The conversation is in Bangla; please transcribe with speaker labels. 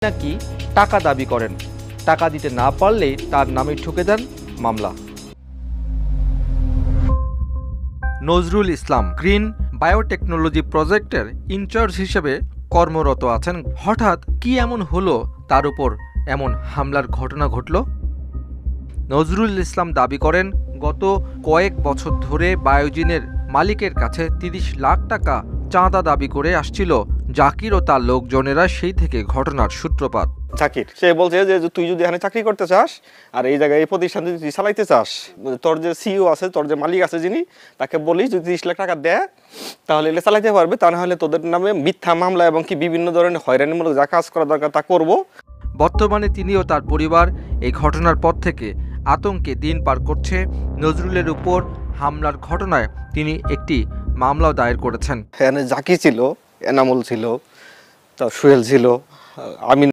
Speaker 1: নাকি টাকা দাবি করেন, টাকা দিতে না পারলে তার নামে ঠুকে দেন মামলা। নজরুল ইসলাম গ্রিন বায়োটেকনোলজি প্রজেক্টের ইনচার্জ হিসেবে কর্মরত আছেন। হঠাৎ কি এমন হলো তার উপর এমন হামলার ঘটনা ঘটল? নজরুল ইসলাম দাবি করেন, গত কয়েক বছর ধরে বায়োজিনের মালিকের কাছে ৩০ লাখ টাকা চাঁদা দাবি করে আসছিল জাকির ও তার লোকজনেরা। সেই থেকে ঘটনার সূত্রপাত।
Speaker 2: জাকির সে বলছে যে তুই যদি এখানে চাকরি করতে চাস আর এই জায়গায় এই প্রতিষ্ঠান যদি তুই চালাইতে চাস, তোর যে সিইও আছে, তোর যে মালিক আছে যিনি, তাকে বলিস যদি ৩০ লাখ টাকা দেয় তাহলে এটা চালাইতে পারবে, তা না হলে তোদের নামে মিথ্যা মামলা এবং কি বিভিন্ন ধরনের হয়রানিমূলক যা কাজ করা দরকার তা করবো।
Speaker 1: বর্তমানে তিনি ও তার পরিবার এই ঘটনার পর থেকে আতঙ্কে দিন পার করছে। নজরুলের উপর হামলার ঘটনায় তিনি একটি মামলাও দায়ের করেছেন।
Speaker 2: এখানে জাকি ছিল, এনামুল ছিল, তা সুহেল ছিল, আমিন